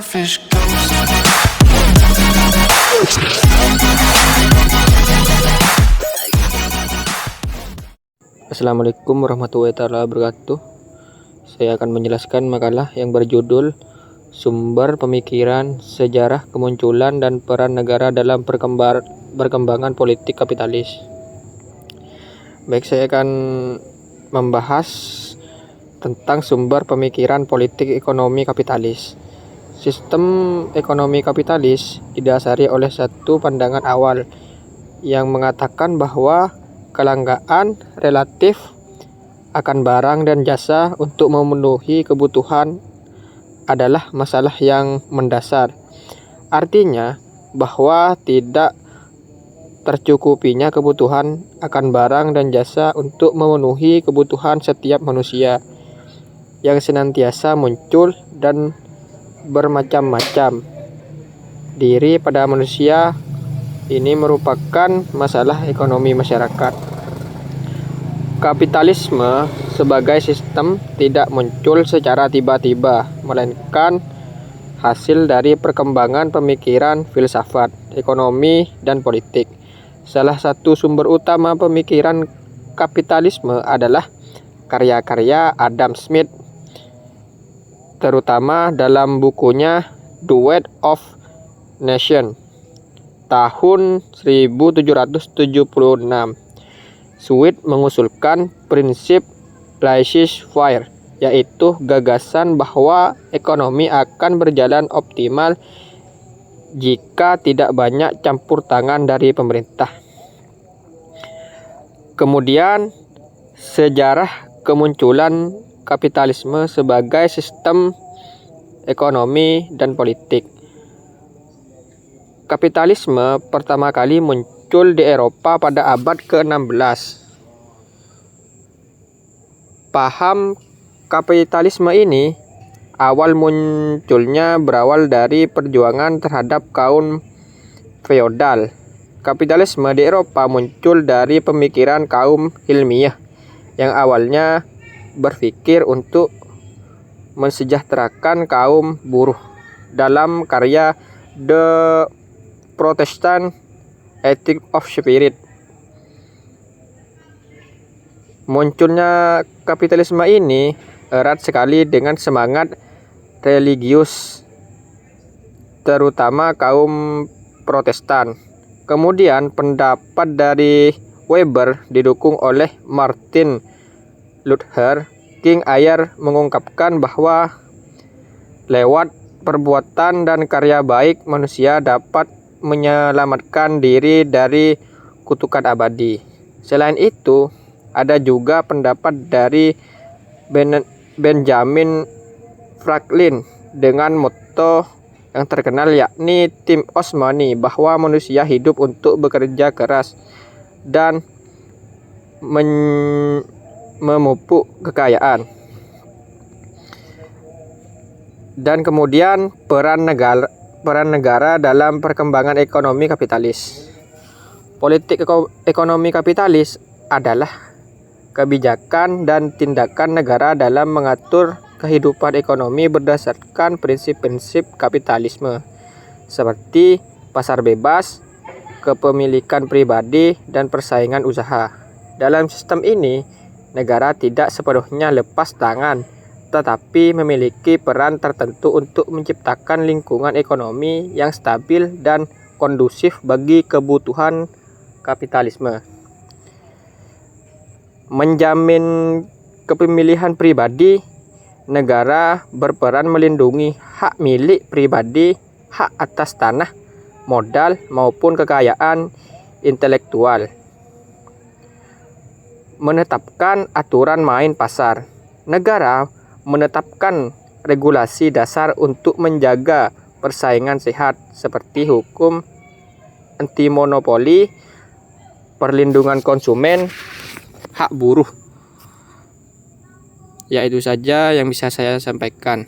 selfish ghost. Assalamualaikum warahmatullahi wabarakatuh. Saya akan menjelaskan makalah yang berjudul Sumber Pemikiran, Sejarah Kemunculan dan Peran Negara dalam Perkembangan Politik Kapitalis. Baik, saya akan membahas tentang sumber pemikiran politik ekonomi kapitalis. Sistem ekonomi kapitalis didasari oleh satu pandangan awal yang mengatakan bahwa kelangkaan relatif akan barang dan jasa untuk memenuhi kebutuhan adalah masalah yang mendasar. Artinya bahwa tidak tercukupinya kebutuhan akan barang dan jasa untuk memenuhi kebutuhan setiap manusia yang senantiasa muncul dan bermacam-macam diri pada manusia. Ini merupakan masalah ekonomi masyarakat. Kapitalisme sebagai sistem tidak muncul secara tiba-tiba, melainkan hasil dari perkembangan pemikiran filsafat, ekonomi, dan politik. Salah satu sumber utama pemikiran kapitalisme adalah karya-karya Adam Smith, terutama dalam bukunya The Wealth of Nations tahun 1776. Smith mengusulkan prinsip laissez-faire, yaitu gagasan bahwa ekonomi akan berjalan optimal jika tidak banyak campur tangan dari pemerintah. Kemudian, sejarah kemunculan kapitalisme sebagai sistem ekonomi dan politik. Kapitalisme pertama kali muncul di Eropa pada abad ke-16. Paham kapitalisme ini awal munculnya berawal dari perjuangan terhadap kaum feodal. Kapitalisme di Eropa muncul dari pemikiran kaum ilmiah yang awalnya berpikir untuk mensejahterakan kaum buruh. Dalam karya The Protestant Ethic of Spirit, munculnya kapitalisme ini erat sekali dengan semangat religius, terutama kaum Protestan. Kemudian pendapat dari Weber didukung oleh Martin Luther King Jr. mengungkapkan bahwa lewat perbuatan dan karya baik manusia dapat menyelamatkan diri dari kutukan abadi. Selain itu, ada juga pendapat dari Benjamin Franklin dengan motto yang terkenal, yakni Time is Money, bahwa manusia hidup untuk bekerja keras dan memupuk kekayaan. Dan kemudian peran negara dalam perkembangan ekonomi kapitalis. Politik ekonomi kapitalis adalah kebijakan dan tindakan negara dalam mengatur kehidupan ekonomi berdasarkan prinsip-prinsip kapitalisme seperti pasar bebas, kepemilikan pribadi, dan persaingan usaha. Dalam sistem ini, negara tidak sepenuhnya lepas tangan, tetapi memiliki peran tertentu untuk menciptakan lingkungan ekonomi yang stabil dan kondusif bagi kebutuhan kapitalisme. Menjamin kepemilikan pribadi, negara berperan melindungi hak milik pribadi, hak atas tanah, modal, maupun kekayaan intelektual. Menetapkan aturan main pasar. Negara menetapkan regulasi dasar untuk menjaga persaingan sehat seperti hukum anti monopoli, perlindungan konsumen, hak buruh. Ya, itu saja yang bisa saya sampaikan.